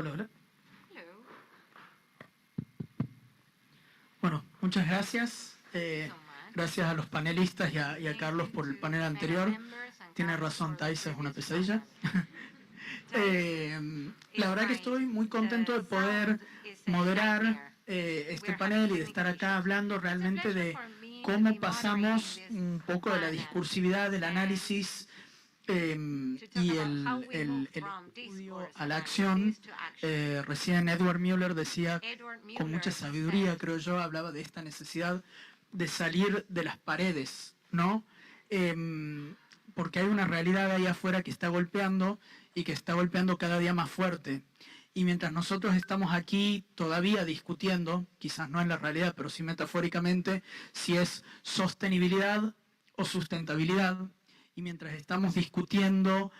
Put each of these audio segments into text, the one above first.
Hola, hola. Hello. Bueno, muchas gracias. So much. Gracias a los panelistas y a Thank Carlos you por el to panel the panel anterior. members and Tiene Carlos razón, for the Thais, es una previous pesadilla. panel. La It's verdad que night. estoy muy contento The de poder sound is a moderar nightmare. este We're having panel y de technical estar acá issues. hablando It's a realmente pleasure de for me to cómo be moderating pasamos this un poco de la panel discursividad, del and análisis to talk y about how we move el from estudio discourse a la acción. analysis to action. Recién Edward Mueller decía, Edward con mucha Mueller sabiduría, said, creo yo, hablaba de esta necesidad de salir de las paredes, ¿no? Porque hay una realidad ahí afuera que está golpeando y que está golpeando cada día más fuerte. Y mientras nosotros estamos aquí todavía discutiendo, quizás no en la realidad, pero sí metafóricamente, si es sostenibilidad o sustentabilidad, y mientras estamos discutiendo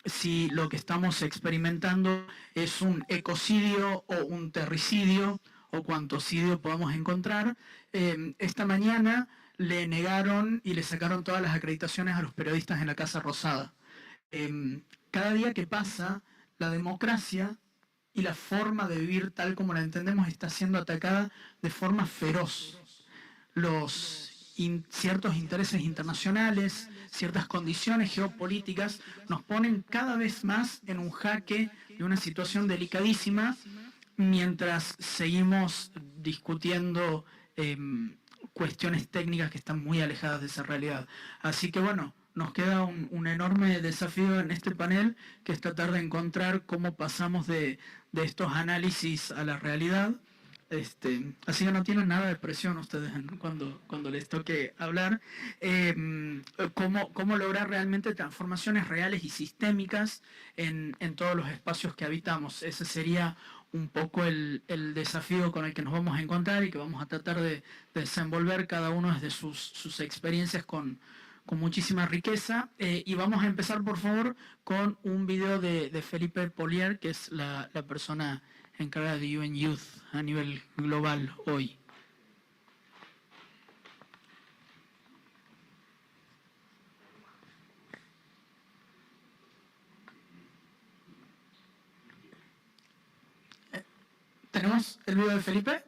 si lo que estamos experimentando es un ecocidio o un terricidio o cuantocidio podamos encontrar, esta mañana le negaron y le sacaron todas las acreditaciones a los periodistas en la Casa Rosada. Cada día que pasa, la democracia y la forma de vivir tal como la entendemos está siendo atacada de forma feroz. Ciertos intereses internacionales, ciertas condiciones geopolíticas nos ponen cada vez más en un jaque de una situación delicadísima mientras seguimos discutiendo cuestiones técnicas que están muy alejadas de esa realidad. Así que bueno, nos queda un enorme desafío en este panel, que es tratar de encontrar cómo pasamos de estos análisis a la realidad. Así que no tienen nada de presión ustedes cuando les toque hablar. Cómo lograr realmente transformaciones reales y sistémicas en todos los espacios que habitamos. Ese sería un poco el desafío con el que nos vamos a encontrar y que vamos a tratar de desenvolver cada uno desde sus experiencias con muchísima riqueza. Y vamos a empezar, por favor, con un video de Felipe Polier, que es la persona encargada de UN Youth a nivel global hoy. ¿Tenemos el video de Felipe?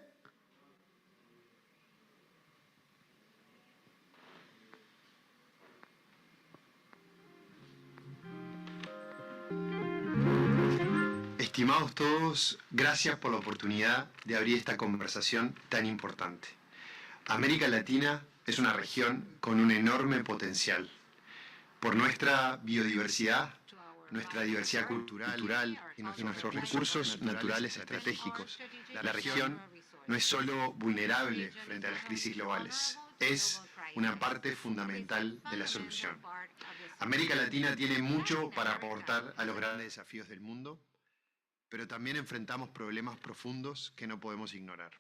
Estimados todos, gracias por la oportunidad de abrir esta conversación tan importante. América Latina es una región con un enorme potencial. Por nuestra biodiversidad, nuestra diversidad cultural y nuestros recursos naturales estratégicos, la región no es solo vulnerable frente a las crisis globales, es una parte fundamental de la solución. América Latina tiene mucho para aportar a los grandes desafíos del mundo, pero también enfrentamos problemas profundos que no podemos ignorar.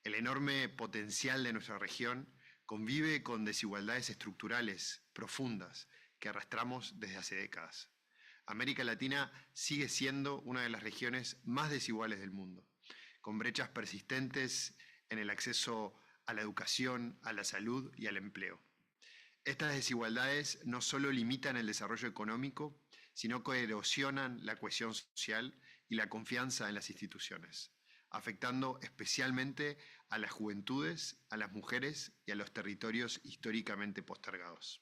El enorme potencial de nuestra región convive con desigualdades estructurales profundas que arrastramos desde hace décadas. América Latina sigue siendo una de las regiones más desiguales del mundo, con brechas persistentes en el acceso a la educación, a la salud y al empleo. Estas desigualdades no solo limitan el desarrollo económico, sino que erosionan la cohesión social y la confianza en las instituciones, afectando especialmente a las juventudes, a las mujeres y a los territorios históricamente postergados.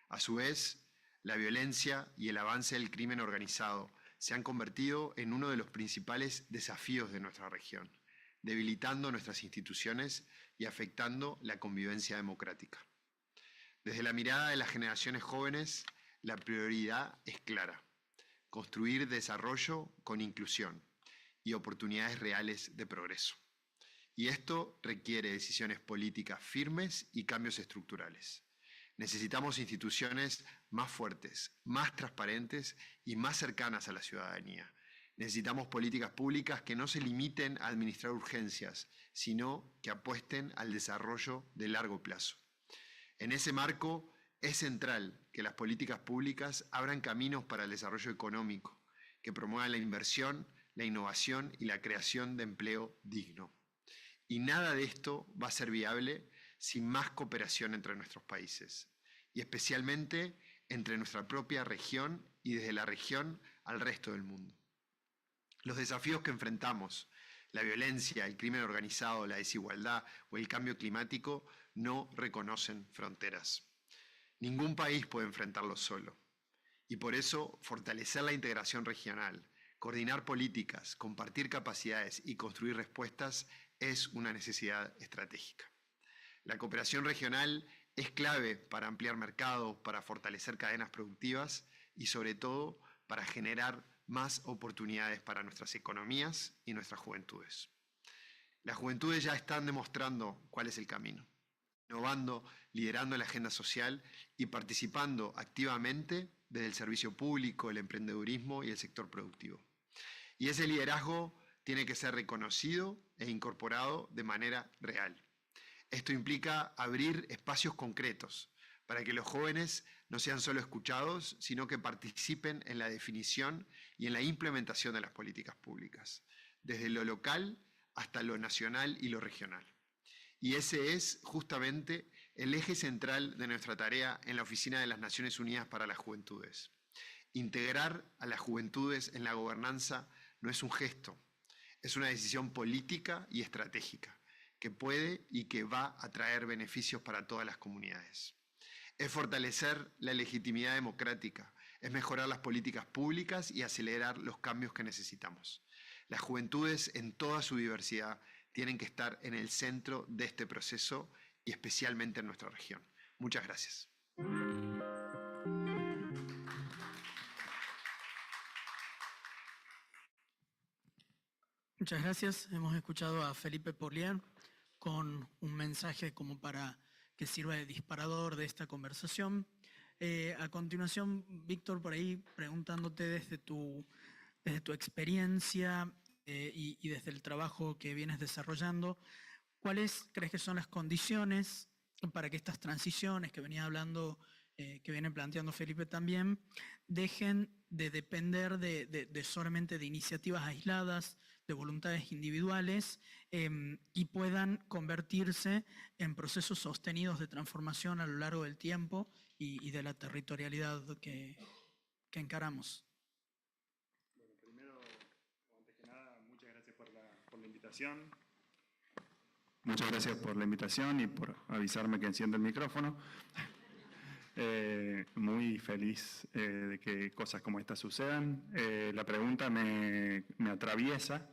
A su vez, la violencia y el avance del crimen organizado se han convertido en uno de los principales desafíos de nuestra región, debilitando nuestras instituciones y afectando la convivencia democrática. Desde la mirada de las generaciones jóvenes, la prioridad es clara: construir desarrollo con inclusión y oportunidades reales de progreso. Y esto requiere decisiones políticas firmes y cambios estructurales. Necesitamos instituciones más fuertes, más transparentes y más cercanas a la ciudadanía. Necesitamos políticas públicas que no se limiten a administrar urgencias, sino que apuesten al desarrollo de largo plazo. En ese marco, es central que las políticas públicas abran caminos para el desarrollo económico, que promuevan la inversión, la innovación y la creación de empleo digno. Y nada de esto va a ser viable sin más cooperación entre nuestros países, y especialmente entre nuestra propia región y desde la región al resto del mundo. Los desafíos que enfrentamos, la violencia, el crimen organizado, la desigualdad o el cambio climático, no reconocen fronteras. Ningún país puede enfrentarlos solo. Y por eso, fortalecer la integración regional, coordinar políticas, compartir capacidades y construir respuestas es una necesidad estratégica. La cooperación regional es clave para ampliar mercados, para fortalecer cadenas productivas y, sobre todo, para generar más oportunidades para nuestras economías y nuestras juventudes. Las juventudes ya están demostrando cuál es el camino, innovando, liderando la agenda social y participando activamente desde el servicio público, el emprendedurismo y el sector productivo. Y ese liderazgo tiene que ser reconocido e incorporado de manera real. Esto implica abrir espacios concretos para que los jóvenes no sean solo escuchados, sino que participen en la definición y en la implementación de las políticas públicas, desde lo local hasta lo nacional y lo regional. Y ese es justamente el eje central de nuestra tarea en la Oficina de las Naciones Unidas para las Juventudes. Integrar a las juventudes en la gobernanza no es un gesto, es una decisión política y estratégica que puede y que va a traer beneficios para todas las comunidades. Es fortalecer la legitimidad democrática, es mejorar las políticas públicas y acelerar los cambios que necesitamos. Las juventudes en toda su diversidad tienen que estar en el centro de este proceso y especialmente en nuestra región. Muchas gracias. Muchas gracias. Hemos escuchado a Felipe Porlier con un mensaje como para que sirva de disparador de esta conversación. A continuación, Víctor, por ahí preguntándote desde tu experiencia y desde el trabajo que vienes desarrollando, ¿cuáles crees que son las condiciones para que estas transiciones que venía hablando, que viene planteando Felipe también, dejen de depender de solamente de iniciativas aisladas, de voluntades individuales y puedan convertirse en procesos sostenidos de transformación a lo largo del tiempo y de la territorialidad que encaramos? Bueno, primero, antes que nada, muchas gracias por la invitación. Muchas gracias por la invitación y por avisarme que enciendo el micrófono. Muy feliz de que cosas como estas sucedan. La pregunta me atraviesa.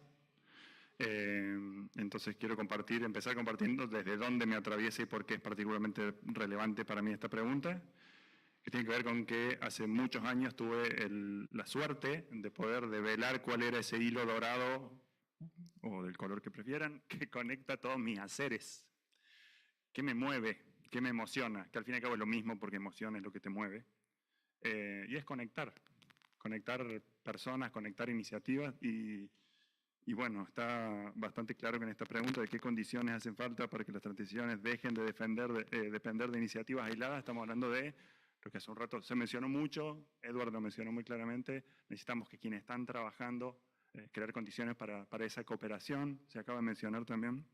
Entonces quiero empezar compartiendo desde dónde me atraviesa y por qué es particularmente relevante para mí esta pregunta, que tiene que ver con que hace muchos años tuve la suerte de poder develar cuál era ese hilo dorado, o del color que prefieran, que conecta todos mis haceres. ¿Qué me mueve? ¿Qué me emociona? Que al fin y al cabo es lo mismo porque emoción es lo que te mueve. Y es conectar personas, conectar iniciativas y bueno, está bastante claro que en esta pregunta de qué condiciones hacen falta para que las transiciones dejen de depender de iniciativas aisladas, estamos hablando de lo que hace un rato se mencionó mucho, Eduardo mencionó muy claramente, necesitamos que quienes están trabajando crear condiciones para esa cooperación, se acaba de mencionar también.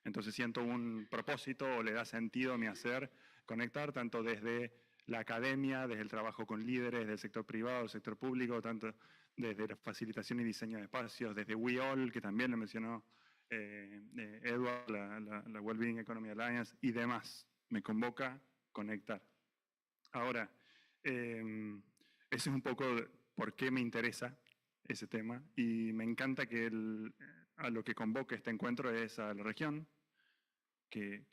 Entonces siento un propósito o le da sentido a mi hacer conectar tanto desde la academia, desde el trabajo con líderes del sector privado, del sector público, tanto desde la facilitación y diseño de espacios, desde We All, que también lo mencionó Edward, la Wellbeing Economy Alliance y demás. Me convoca conectar. Ahora, ese es un poco por qué me interesa ese tema y me encanta que a lo que convoca este encuentro es a la región, que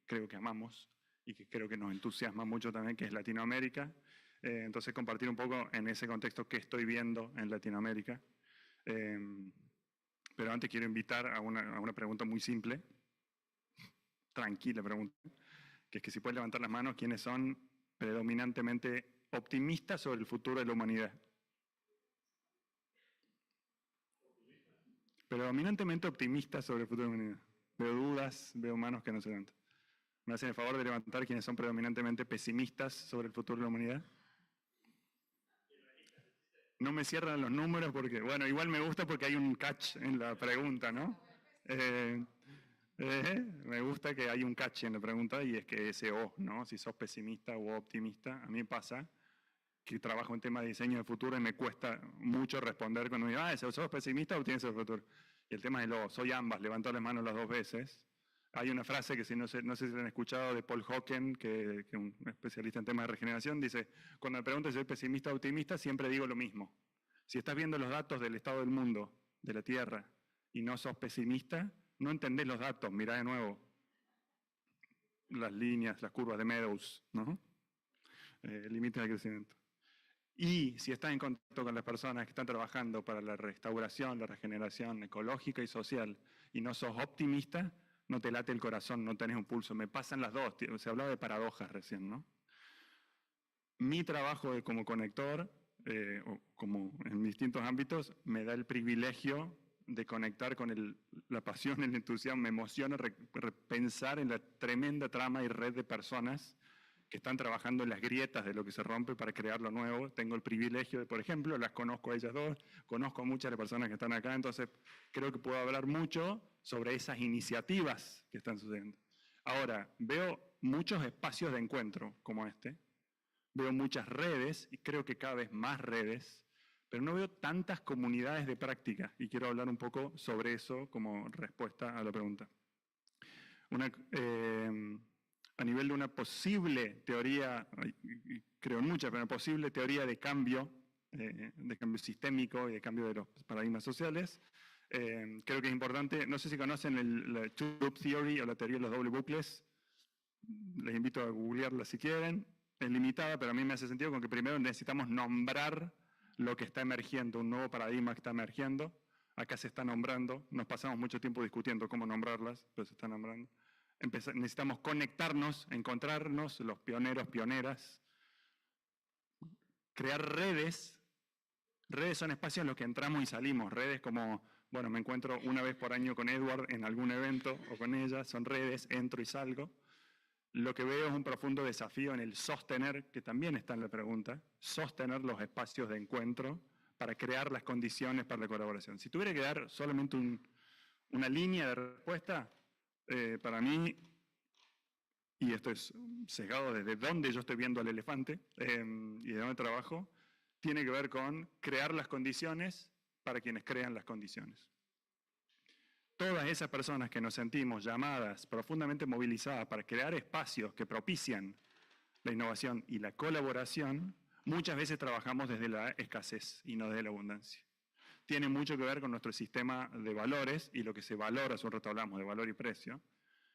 creo que amamos y que creo que nos entusiasma mucho también, que es Latinoamérica. Entonces compartir un poco en ese contexto qué estoy viendo en Latinoamérica. Pero antes quiero invitar a una pregunta muy simple, tranquila pregunta, que es que si puedes levantar las manos, ¿quiénes son predominantemente optimistas sobre el futuro de la humanidad? Predominantemente optimistas sobre el futuro de la humanidad. Veo dudas, veo manos que no se levantan. ¿Me hacen el favor de levantar quienes son predominantemente pesimistas sobre el futuro de la humanidad? No me cierran los números porque, bueno, igual me gusta porque hay un catch en la pregunta, ¿no? Me gusta que hay un catch en la pregunta y es que ese o, ¿no? Si sos pesimista o optimista, a mí me pasa que trabajo en tema de diseño de futuro y me cuesta mucho responder cuando me digo, ¿sos pesimista o tienes el futuro? Y el tema es soy ambas, levanto las manos las dos veces. Hay una frase que no sé si la han escuchado de Paul Hawken, que es un especialista en temas de regeneración, dice, cuando me preguntan si soy pesimista o optimista, siempre digo lo mismo. Si estás viendo los datos del estado del mundo, de la Tierra, y no sos pesimista, no entendés los datos, mirá de nuevo las líneas, las curvas de Meadows, ¿no? Límites de crecimiento. Y si estás en contacto con las personas que están trabajando para la restauración, la regeneración ecológica y social, y no sos optimista, no te late el corazón, no tenés un pulso. Me pasan las dos, se hablaba de paradojas recién, ¿no? Mi trabajo como conector, o como en distintos ámbitos, me da el privilegio de conectar con la pasión, el entusiasmo, me emociona pensar en la tremenda trama y red de personas que están trabajando en las grietas de lo que se rompe para crear lo nuevo. Tengo el privilegio de, por ejemplo, las conozco a ellas dos, conozco a muchas de las personas que están acá, entonces creo que puedo hablar mucho sobre esas iniciativas que están sucediendo. Ahora, veo muchos espacios de encuentro como este, veo muchas redes, y creo que cada vez más redes, pero no veo tantas comunidades de práctica, y quiero hablar un poco sobre eso como respuesta a la pregunta. A nivel de una posible teoría, creo en muchas, pero una posible teoría de cambio sistémico y de cambio de los paradigmas sociales, creo que es importante, no sé si conocen la Tube Theory o la teoría de los doble bucles, les invito a googlearla si quieren, es limitada, pero a mí me hace sentido con que primero necesitamos nombrar lo que está emergiendo, un nuevo paradigma que está emergiendo, acá se está nombrando, nos pasamos mucho tiempo discutiendo cómo nombrarlas, pero se está nombrando. Necesitamos conectarnos, encontrarnos, los pioneros, pioneras, crear redes. Redes son espacios en los que entramos y salimos, redes como, bueno, me encuentro una vez por año con Edward en algún evento o con ella, son redes, entro y salgo. Lo que veo es un profundo desafío en el sostener, que también está en la pregunta, sostener los espacios de encuentro para crear las condiciones para la colaboración. Si tuviera que dar solamente una línea de respuesta, para mí, y esto es sesgado desde dónde yo estoy viendo al elefante y de dónde trabajo, tiene que ver con crear las condiciones para quienes crean las condiciones. Todas esas personas que nos sentimos llamadas, profundamente movilizadas para crear espacios que propician la innovación y la colaboración, muchas veces trabajamos desde la escasez y no desde la abundancia. Tiene mucho que ver con nuestro sistema de valores y lo que se valora, hace un rato hablamos de valor y precio.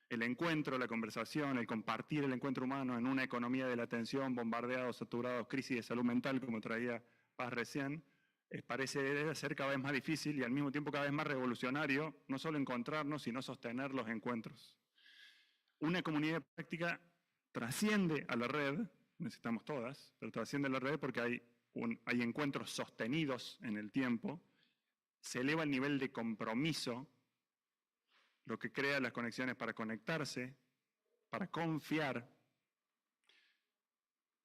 El encuentro, la conversación, el compartir el encuentro humano en una economía de la atención, bombardeados, saturados, crisis de salud mental, como traía Paz recién, parece ser cada vez más difícil y al mismo tiempo cada vez más revolucionario, no solo encontrarnos, sino sostener los encuentros. Una comunidad de práctica trasciende a la red, necesitamos todas, pero trasciende a la red porque hay encuentros sostenidos en el tiempo, se eleva el nivel de compromiso, lo que crea las conexiones para conectarse, para confiar,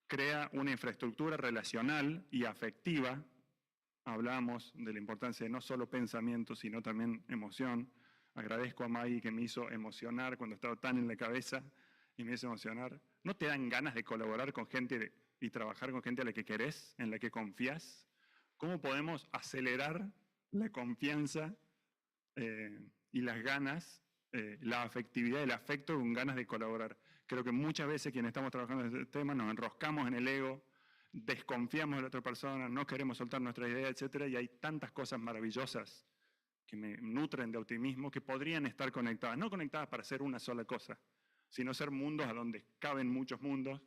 crea una infraestructura relacional y afectiva. Hablamos de la importancia de no solo pensamiento, sino también emoción. Agradezco a Maggie que me hizo emocionar cuando estaba tan en la cabeza y me hizo emocionar. ¿No te dan ganas de colaborar con gente y trabajar con gente a la que querés, en la que confías? ¿Cómo podemos acelerar la confianza y las ganas, la afectividad, el afecto con ganas de colaborar? Creo que muchas veces quienes estamos trabajando en este tema nos enroscamos en el ego, desconfiamos de la otra persona, no queremos soltar nuestra idea, etc. Y hay tantas cosas maravillosas que me nutren de optimismo que podrían estar conectadas, no conectadas para ser una sola cosa, sino ser mundos a donde caben muchos mundos.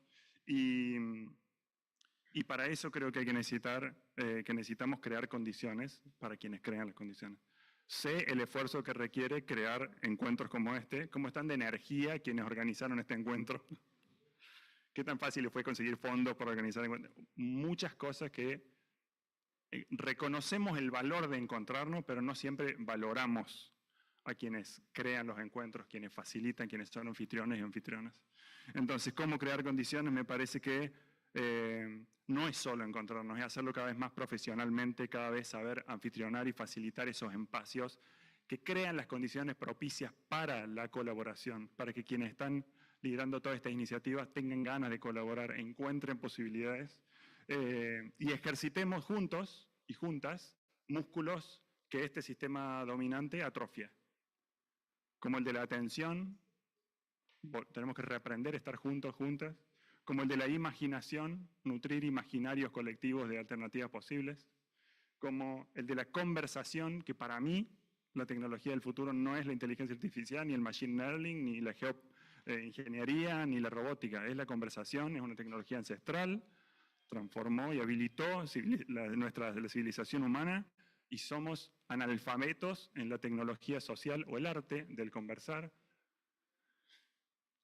Y para eso creo que hay que necesitamos crear condiciones para quienes crean las condiciones. Sé el esfuerzo que requiere crear encuentros como este, cómo están de energía quienes organizaron este encuentro. ¿Qué tan fácil fue conseguir fondos para organizar encuentros? Muchas cosas que reconocemos el valor de encontrarnos, pero no siempre valoramos a quienes crean los encuentros, quienes facilitan, quienes son anfitriones y anfitrionas. Entonces, cómo crear condiciones me parece que no es solo encontrarnos, es hacerlo cada vez más profesionalmente, cada vez saber anfitrionar y facilitar esos espacios que crean las condiciones propicias para la colaboración, para que quienes están liderando todas estas iniciativas tengan ganas de colaborar, encuentren posibilidades Y ejercitemos juntos y juntas músculos que este sistema dominante atrofia, como el de la atención, tenemos que reaprender a estar juntos, juntas, como el de la imaginación, nutrir imaginarios colectivos de alternativas posibles, como el de la conversación, que para mí la tecnología del futuro no es la inteligencia artificial, ni el machine learning, ni la geoingeniería, ni la robótica, es la conversación, es una tecnología ancestral, transformó y habilitó la civilización humana, y somos analfabetos en la tecnología social o el arte del conversar.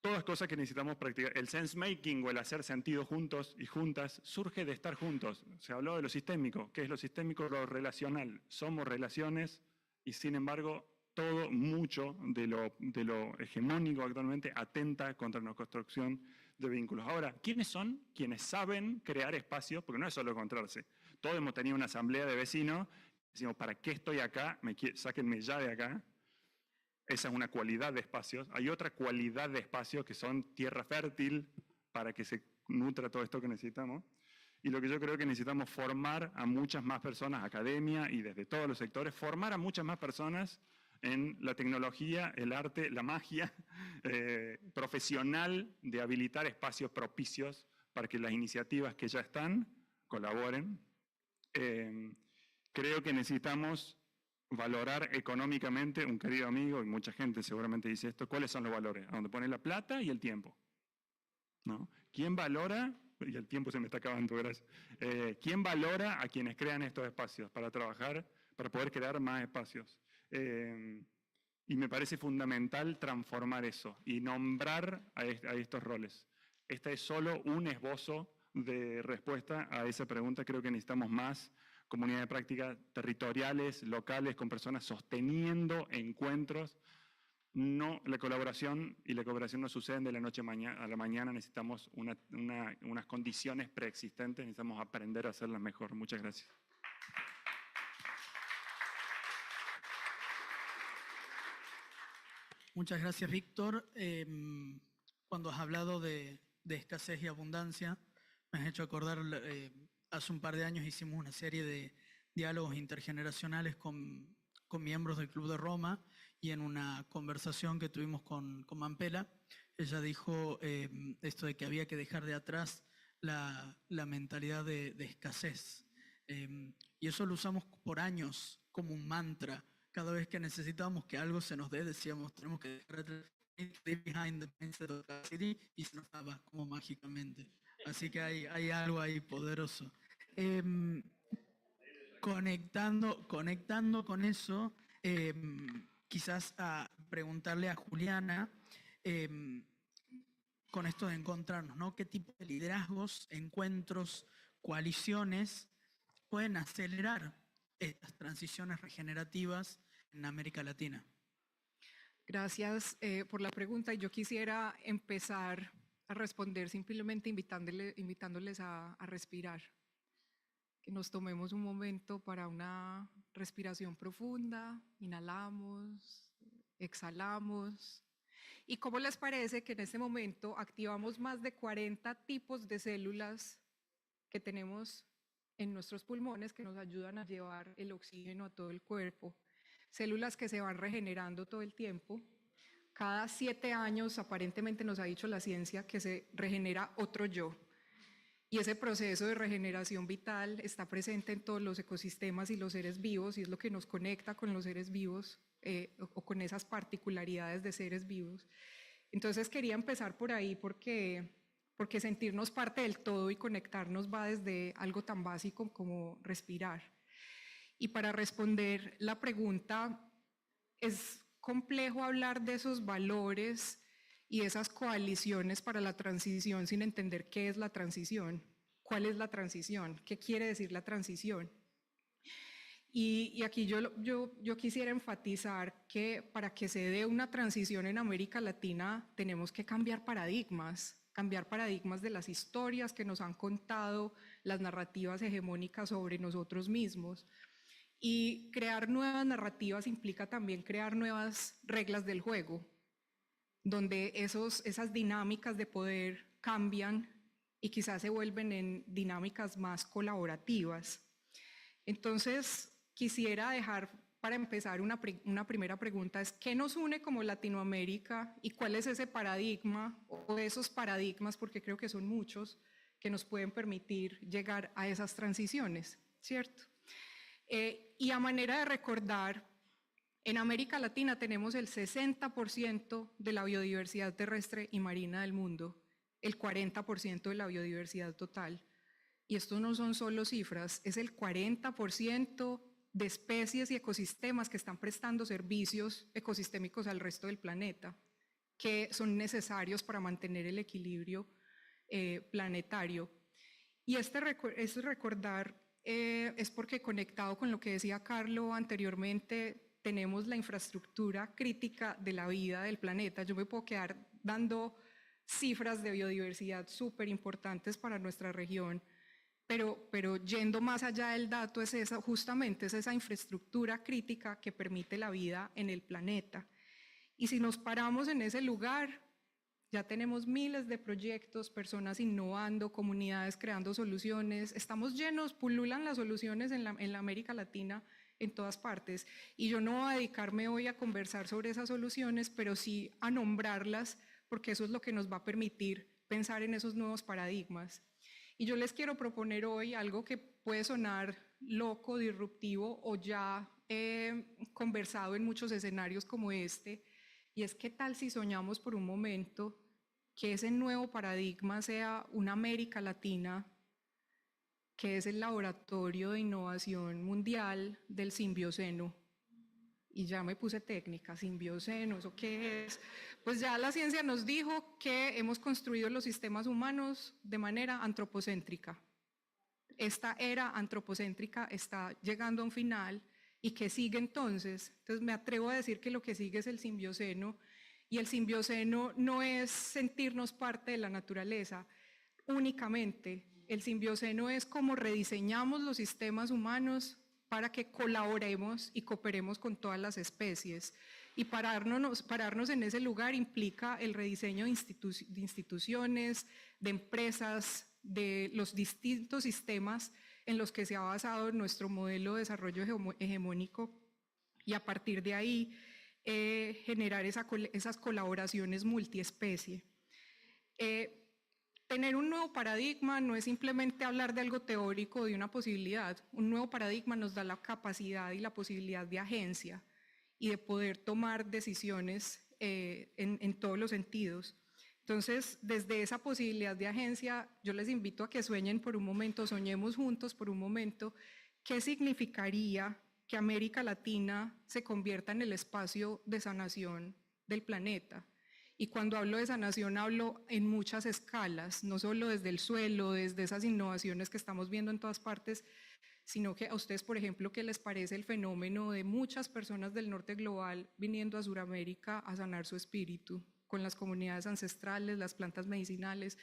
Todas cosas que necesitamos practicar. El sense-making o el hacer sentido juntos y juntas surge de estar juntos. Se habló de lo sistémico. ¿Qué es lo sistémico? Lo relacional. Somos relaciones y, sin embargo, mucho de lo hegemónico actualmente atenta contra la construcción de vínculos. Ahora, ¿quiénes son quienes saben crear espacios? Porque no es solo encontrarse. Todos hemos tenido una asamblea de vecinos. Decimos, ¿para qué estoy acá? Sáquenme ya de acá. Esa es una cualidad de espacios. Hay otra cualidad de espacios que son tierra fértil para que se nutra todo esto que necesitamos. Y lo que yo creo que necesitamos formar a muchas más personas, academia y desde todos los sectores, formar a muchas más personas en la tecnología, el arte, la magia profesional de habilitar espacios propicios para que las iniciativas que ya están colaboren. Creo que necesitamos valorar económicamente, un querido amigo, y mucha gente seguramente dice esto, ¿cuáles son los valores? A donde pone la plata y el tiempo, ¿no? ¿Quién valora? Y el tiempo se me está acabando, gracias. ¿Quién valora a quienes crean estos espacios para trabajar, para poder crear más espacios? Y me parece fundamental transformar eso y nombrar a estos roles. Este es solo un esbozo de respuesta a esa pregunta. Creo que necesitamos más comunidades de práctica territoriales, locales, con personas sosteniendo encuentros. No, la colaboración y la cooperación no suceden de la noche a la mañana. Necesitamos unas condiciones preexistentes, necesitamos aprender a hacerlas mejor. Muchas gracias. Muchas gracias, Víctor. Cuando has hablado de escasez y abundancia, me has hecho acordar, hace un par de años hicimos una serie de diálogos intergeneracionales con miembros del Club de Roma, y en una conversación que tuvimos con Mampela, ella dijo esto de que había que dejar de atrás la mentalidad de escasez. Y eso lo usamos por años como un mantra. Cada vez que necesitábamos que algo se nos dé, decíamos, tenemos que dejar atrás behind the mindset of scarcity, y se nos daba como mágicamente. Así que hay algo ahí poderoso. Conectando con eso, quizás a preguntarle a Juliana, con esto de encontrarnos, ¿no? ¿Qué tipo de liderazgos, encuentros, coaliciones pueden acelerar estas transiciones regenerativas en América Latina? Gracias por la pregunta. Yo quisiera empezar a responder simplemente invitándoles a respirar. Que nos tomemos un momento para una respiración profunda, inhalamos, exhalamos. ¿Y cómo les parece que en este momento activamos más de 40 tipos de células que tenemos en nuestros pulmones que nos ayudan a llevar el oxígeno a todo el cuerpo? Células que se van regenerando todo el tiempo. Cada 7 años, aparentemente nos ha dicho la ciencia, que se regenera otro yo. Y ese proceso de regeneración vital está presente en todos los ecosistemas y los seres vivos, y es lo que nos conecta con los seres vivos o con esas particularidades de seres vivos. Entonces quería empezar por ahí porque sentirnos parte del todo y conectarnos va desde algo tan básico como respirar. Y para responder la pregunta, es complejo hablar de esos valores y esas coaliciones para la transición sin entender qué es la transición, cuál es la transición, qué quiere decir la transición. Y aquí yo quisiera enfatizar que para que se dé una transición en América Latina tenemos que cambiar paradigmas de las historias que nos han contado, las narrativas hegemónicas sobre nosotros mismos. Y crear nuevas narrativas implica también crear nuevas reglas del juego, donde esas dinámicas de poder cambian y quizás se vuelven en dinámicas más colaborativas. Entonces, quisiera dejar para empezar una primera pregunta, es ¿qué nos une como Latinoamérica y cuál es ese paradigma o esos paradigmas, porque creo que son muchos, que nos pueden permitir llegar a esas transiciones, ¿cierto? Y a manera de recordar, en América Latina tenemos el 60% de la biodiversidad terrestre y marina del mundo, el 40% de la biodiversidad total. Y esto no son solo cifras, es el 40% de especies y ecosistemas que están prestando servicios ecosistémicos al resto del planeta, que son necesarios para mantener el equilibrio planetario. Y este recordar es porque, conectado con lo que decía Carlo anteriormente, tenemos la infraestructura crítica de la vida del planeta. Yo me puedo quedar dando cifras de biodiversidad súper importantes para nuestra región, pero yendo más allá del dato, justamente es esa infraestructura crítica que permite la vida en el planeta. Y si nos paramos en ese lugar, ya tenemos miles de proyectos, personas innovando, comunidades creando soluciones, estamos llenos, pululan las soluciones en la América Latina en todas partes. Y yo no voy a dedicarme hoy a conversar sobre esas soluciones, pero sí a nombrarlas, porque eso es lo que nos va a permitir pensar en esos nuevos paradigmas. Y yo les quiero proponer hoy algo que puede sonar loco, disruptivo o ya conversado en muchos escenarios como este, y es ¿qué tal si soñamos por un momento que ese nuevo paradigma sea una América Latina que es el laboratorio de innovación mundial del simbioceno? Y ya me puse técnica, simbioceno, ¿eso qué es? Pues ya la ciencia nos dijo que hemos construido los sistemas humanos de manera antropocéntrica. Esta era antropocéntrica está llegando a un final, ¿y qué sigue entonces? Entonces me atrevo a decir que lo que sigue es el simbioceno, y el simbioceno no es sentirnos parte de la naturaleza únicamente. El simbioceno es cómo rediseñamos los sistemas humanos para que colaboremos y cooperemos con todas las especies. Y pararnos en ese lugar implica el rediseño de instituciones, de empresas, de los distintos sistemas en los que se ha basado nuestro modelo de desarrollo hegemónico, y a partir de ahí generar esas colaboraciones multiespecie. Tener un nuevo paradigma no es simplemente hablar de algo teórico o de una posibilidad. Un nuevo paradigma nos da la capacidad y la posibilidad de agencia y de poder tomar decisiones en todos los sentidos. Entonces, desde esa posibilidad de agencia, yo les invito a que sueñen por un momento, soñemos juntos por un momento, ¿qué significaría que América Latina se convierta en el espacio de sanación del planeta? Y cuando hablo de sanación, hablo en muchas escalas, no solo desde el suelo, desde esas innovaciones que estamos viendo en todas partes, sino que a ustedes, por ejemplo, ¿qué les parece el fenómeno de muchas personas del norte global viniendo a Sudamérica a sanar su espíritu con las comunidades ancestrales, las plantas medicinales?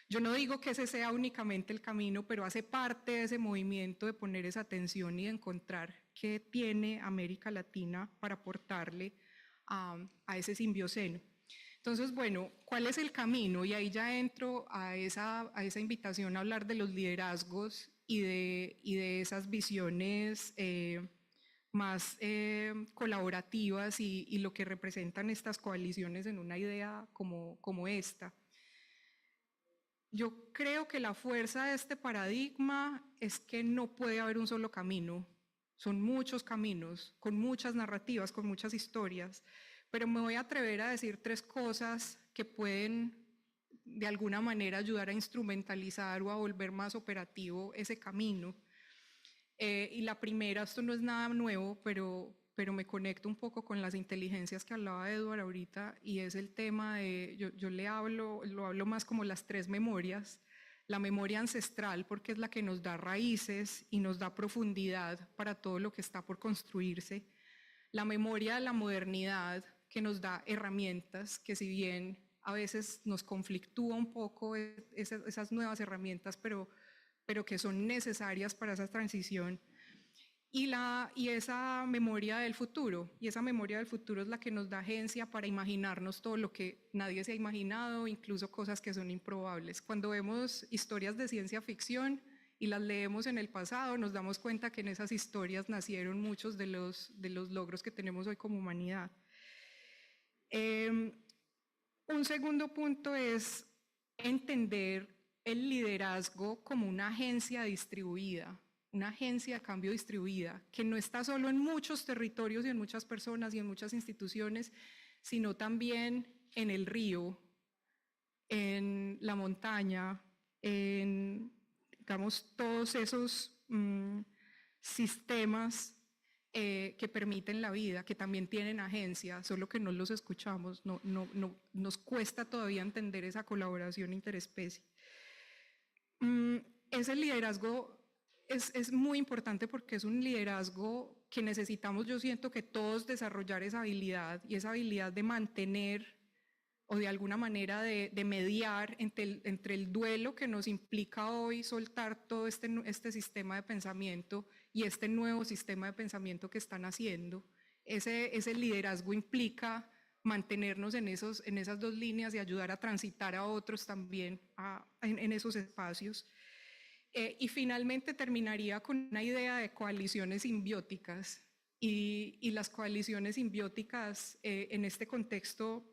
Yo no digo que ese sea únicamente el camino, pero hace parte de ese movimiento de poner esa atención y de encontrar qué tiene América Latina para aportarle a ese simbioceno. Entonces, bueno, ¿cuál es el camino? Y ahí ya entro a esa invitación a hablar de los liderazgos y de esas visiones más colaborativas y lo que representan estas coaliciones en una idea como esta. Yo creo que la fuerza de este paradigma es que no puede haber un solo camino. Son muchos caminos, con muchas narrativas, con muchas historias. Pero me voy a atrever a decir 3 cosas que pueden de alguna manera ayudar a instrumentalizar o a volver más operativo ese camino. Y la primera, esto no es nada nuevo, pero me conecto un poco con las inteligencias que hablaba Edward ahorita, y es el tema de, yo lo hablo más como las 3 memorias. La memoria ancestral, porque es la que nos da raíces y nos da profundidad para todo lo que está por construirse. La memoria de la modernidad, que nos da herramientas, que si bien a veces nos conflictúa un poco esas nuevas herramientas, pero que son necesarias para esa transición. y esa memoria del futuro. Y esa memoria del futuro es la que nos da agencia para imaginarnos todo lo que nadie se ha imaginado, incluso cosas que son improbables. Cuando vemos historias de ciencia ficción y las leemos en el pasado, nos damos cuenta que en esas historias nacieron muchos de los logros que tenemos hoy como humanidad. Un segundo punto es entender el liderazgo como una agencia distribuida, una agencia de cambio distribuida, que no está solo en muchos territorios y en muchas personas y en muchas instituciones, sino también en el río, en la montaña, en, digamos, todos esos sistemas que permiten la vida, que también tienen agencia, solo que no los escuchamos, nos cuesta todavía entender esa colaboración interespecie. Ese liderazgo es muy importante porque es un liderazgo que necesitamos, yo siento que todos desarrollar esa habilidad y esa habilidad de mantener o de alguna manera de mediar entre el duelo que nos implica hoy soltar todo este sistema de pensamiento y este nuevo sistema de pensamiento que están haciendo. Ese liderazgo implica mantenernos en esas dos líneas y ayudar a transitar a otros también en esos espacios. Y finalmente terminaría con una idea de coaliciones simbióticas. Y las coaliciones simbióticas en este contexto,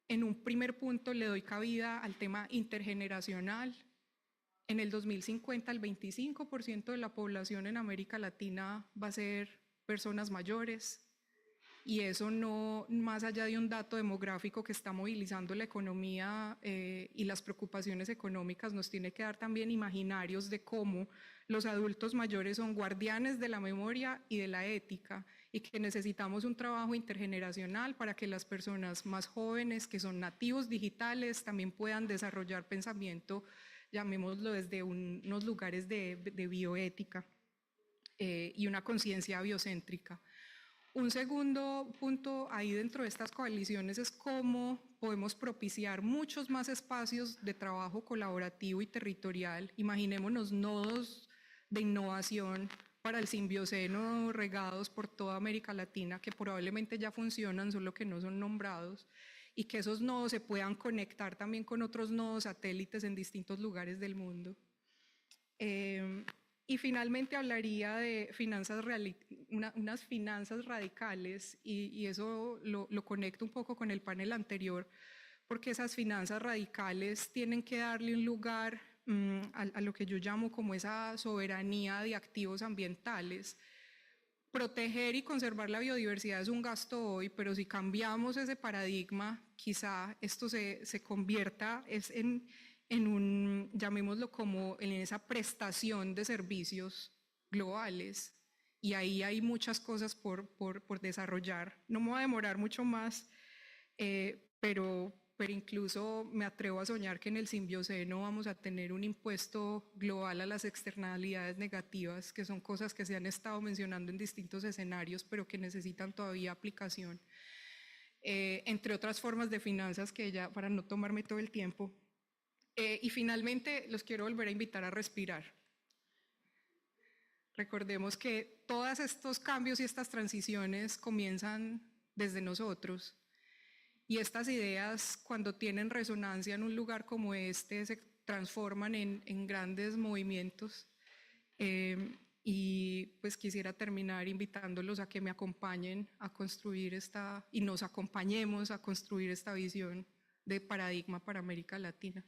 en un primer punto le doy cabida al tema intergeneracional. En el 2050 el 25% de la población en América Latina va a ser personas mayores. Y eso no, más allá de un dato demográfico que está movilizando la economía y las preocupaciones económicas, nos tiene que dar también imaginarios de cómo los adultos mayores son guardianes de la memoria y de la ética y que necesitamos un trabajo intergeneracional para que las personas más jóvenes que son nativos digitales también puedan desarrollar pensamiento, llamémoslo desde unos lugares de bioética y una conciencia biocéntrica. Un segundo punto ahí dentro de estas coaliciones es cómo podemos propiciar muchos más espacios de trabajo colaborativo y territorial. Imaginémonos nodos de innovación para el simbioceno regados por toda América Latina que probablemente ya funcionan, solo que no son nombrados, y que esos nodos se puedan conectar también con otros nodos satélites en distintos lugares del mundo. Y finalmente hablaría de unas finanzas radicales y eso lo conecto un poco con el panel anterior, porque esas finanzas radicales tienen que darle un lugar a lo que yo llamo como esa soberanía de activos ambientales. Proteger y conservar la biodiversidad es un gasto hoy, pero si cambiamos ese paradigma, quizá esto se convierta en un, llamémoslo como en esa prestación de servicios globales, y ahí hay muchas cosas por desarrollar. No me voy a demorar mucho más, pero incluso me atrevo a soñar que en el simbioceno vamos a tener un impuesto global a las externalidades negativas, que son cosas que se han estado mencionando en distintos escenarios, pero que necesitan todavía aplicación. Entre otras formas de finanzas que ya, para no tomarme todo el tiempo. Y finalmente los quiero volver a invitar a respirar. Recordemos que todos estos cambios y estas transiciones comienzan desde nosotros. Y estas ideas, cuando tienen resonancia en un lugar como este, se transforman en grandes movimientos. Y pues quisiera terminar invitándolos a que me acompañen a construir y nos acompañemos a construir esta visión de paradigma para América Latina.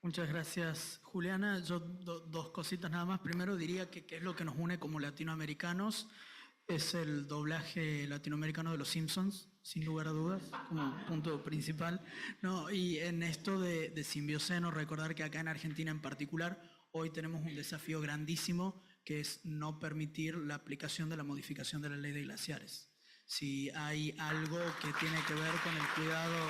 Muchas gracias, Juliana. Yo dos cositas nada más. Primero diría que es lo que nos une como latinoamericanos. Es el doblaje latinoamericano de Los Simpsons, sin lugar a dudas, como punto principal. No, y en esto de simbioceno, recordar que acá en Argentina en particular, hoy tenemos un desafío grandísimo, que es no permitir la aplicación de la modificación de la ley de glaciares. Si hay algo que tiene que ver con el cuidado...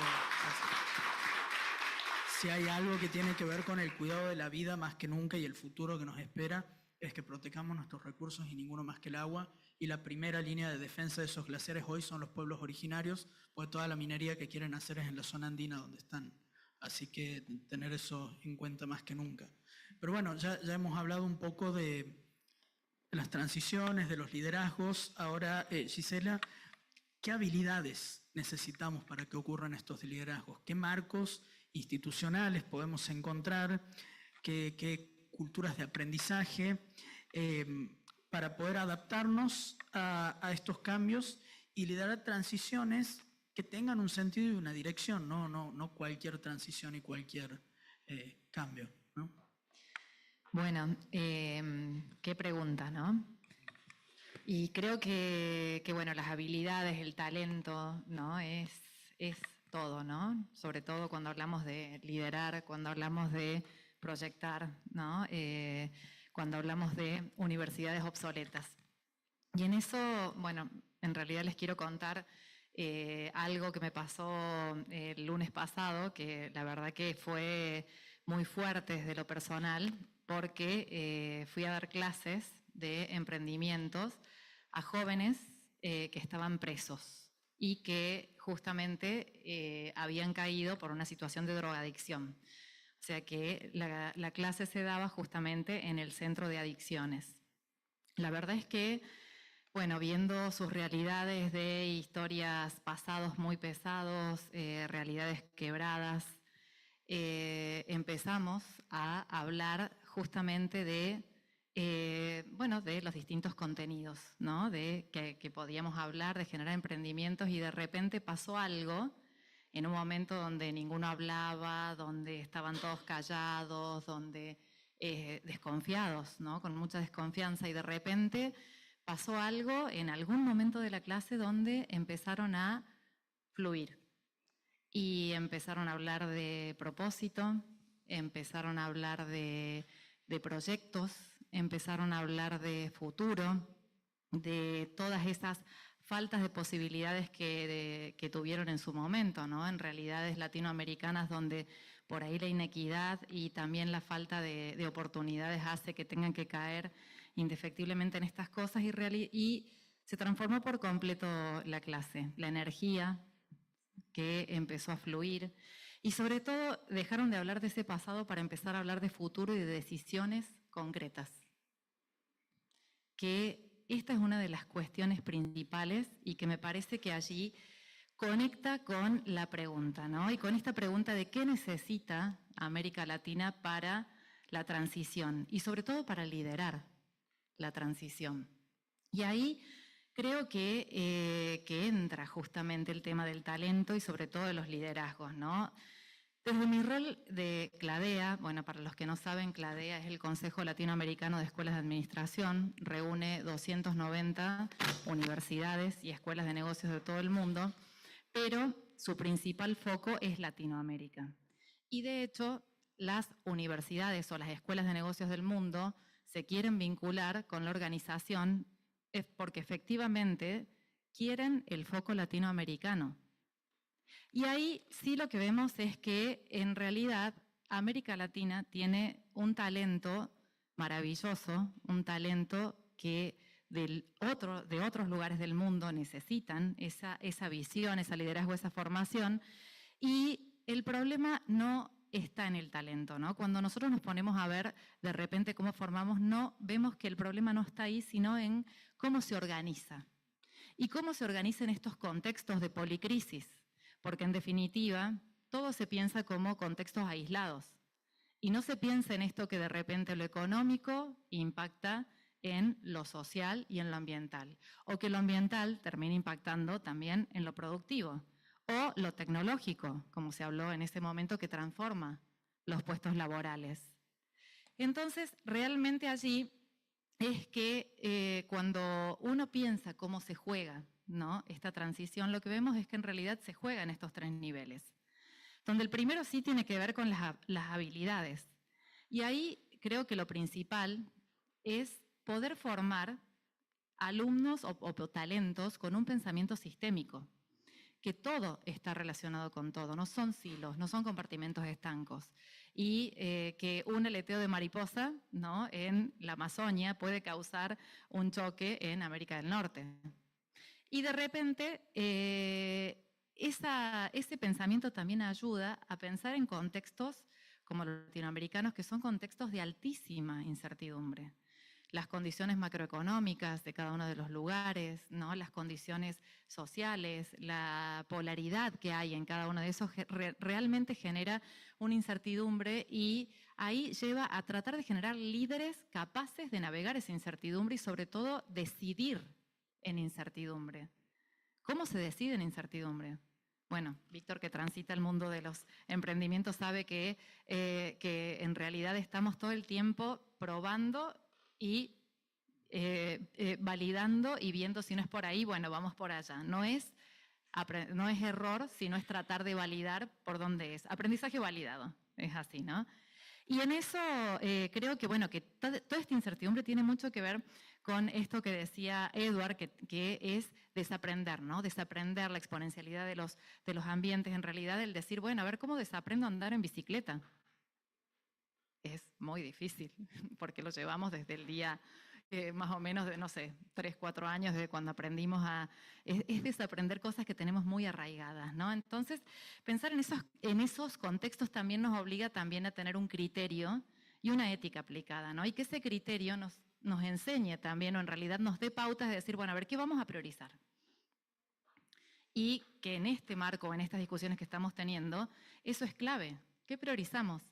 Si hay algo que tiene que ver con el cuidado de la vida más que nunca y el futuro que nos espera, es que protejamos nuestros recursos y ninguno más que el agua, y la primera línea de defensa de esos glaciares hoy son los pueblos originarios, pues toda la minería que quieren hacer es en la zona andina donde están. Así que tener eso en cuenta más que nunca. Pero bueno, ya hemos hablado un poco de las transiciones, de los liderazgos. Ahora, Gisela, ¿qué habilidades necesitamos para que ocurran estos liderazgos? ¿Qué marcos institucionales podemos encontrar? ¿Qué culturas de aprendizaje para poder adaptarnos a estos cambios y liderar transiciones que tengan un sentido y una dirección, no cualquier transición y cualquier cambio, ¿no? Bueno, qué pregunta, ¿no? Y creo que bueno, las habilidades, el talento, ¿no? Es todo, ¿no? Sobre todo cuando hablamos de liderar, cuando hablamos de proyectar, ¿no? Cuando hablamos de universidades obsoletas. Y en eso, bueno, en realidad les quiero contar algo que me pasó el lunes pasado, que la verdad que fue muy fuerte desde lo personal, porque fui a dar clases de emprendimientos a jóvenes que estaban presos y que justamente habían caído por una situación de drogadicción. O sea que la clase se daba justamente en el centro de adicciones. La verdad es que, bueno, viendo sus realidades de historias pasados muy pesados, realidades quebradas, empezamos a hablar justamente de, bueno, de los distintos contenidos, ¿no? De que podíamos hablar, de generar emprendimientos, y de repente pasó algo en un momento donde ninguno hablaba, donde estaban todos callados, donde desconfiados, ¿no? Con mucha desconfianza, y de repente pasó algo en algún momento de la clase donde empezaron a fluir y empezaron a hablar de propósito, empezaron a hablar de proyectos, empezaron a hablar de futuro, de todas esas faltas de posibilidades que tuvieron en su momento, ¿no? En realidades latinoamericanas donde por ahí la inequidad y también la falta de oportunidades hace que tengan que caer indefectiblemente en estas cosas, y se transformó por completo la clase, la energía que empezó a fluir, y sobre todo dejaron de hablar de ese pasado para empezar a hablar de futuro y de decisiones concretas. Que esta es una de las cuestiones principales y que me parece que allí conecta con la pregunta, ¿no? Y con esta pregunta de qué necesita América Latina para la transición y sobre todo para liderar la transición. Y ahí creo que entra justamente el tema del talento y sobre todo de los liderazgos, ¿no? Desde mi rol de CLADEA, bueno, para los que no saben, CLADEA es el Consejo Latinoamericano de Escuelas de Administración, reúne 290 universidades y escuelas de negocios de todo el mundo, pero su principal foco es Latinoamérica. Y de hecho, las universidades o las escuelas de negocios del mundo se quieren vincular con la organización porque efectivamente quieren el foco latinoamericano. Y ahí sí lo que vemos es que en realidad América Latina tiene un talento maravilloso, un talento que de otros lugares del mundo necesitan esa visión, ese liderazgo, esa formación, y el problema no está en el talento, ¿no? Cuando nosotros nos ponemos a ver de repente cómo formamos, no vemos que el problema no está ahí, sino en cómo se organiza. Y cómo se organiza en estos contextos de policrisis, porque en definitiva todo se piensa como contextos aislados. Y no se piensa en esto que de repente lo económico impacta en lo social y en lo ambiental, o que lo ambiental termina impactando también en lo productivo, o lo tecnológico, como se habló en ese momento, que transforma los puestos laborales. Entonces, realmente allí es que cuando uno piensa cómo se juega, ¿no?, esta transición, lo que vemos es que en realidad se juega en estos tres niveles, donde el primero sí tiene que ver con las habilidades. Y ahí creo que lo principal es poder formar alumnos o talentos con un pensamiento sistémico, que todo está relacionado con todo, no son silos, no son compartimentos estancos. y que un aleteo de mariposa, ¿no?, en la Amazonia puede causar un choque en América del Norte. Y de repente, ese pensamiento también ayuda a pensar en contextos como los latinoamericanos, que son contextos de altísima incertidumbre. Las condiciones macroeconómicas de cada uno de los lugares, ¿no?, las condiciones sociales, la polaridad que hay en cada uno de esos realmente genera una incertidumbre, y ahí lleva a tratar de generar líderes capaces de navegar esa incertidumbre y sobre todo decidir en incertidumbre. ¿Cómo se decide en incertidumbre? Bueno, Víctor, que transita el mundo de los emprendimientos, sabe que en realidad estamos todo el tiempo probando y validando y viendo si no es por ahí, bueno, vamos por allá. No es error, sino es tratar de validar por dónde es. Aprendizaje validado, es así, ¿no? Y en eso creo que, bueno, que toda esta incertidumbre tiene mucho que ver con esto que decía Edward, que es desaprender, ¿no? Desaprender la exponencialidad de los ambientes. En realidad, el decir, bueno, a ver, ¿cómo desaprendo a andar en bicicleta? Es muy difícil, porque lo llevamos desde el día más o menos de, no sé, 3, 4 años, desde cuando aprendimos es desaprender cosas que tenemos muy arraigadas, ¿no? Entonces, pensar en esos contextos también nos obliga también a tener un criterio y una ética aplicada, ¿no? Y que ese criterio nos enseñe también, o en realidad nos dé pautas de decir, bueno, a ver, ¿qué vamos a priorizar? Y que en este marco, en estas discusiones que estamos teniendo, eso es clave. ¿Qué priorizamos?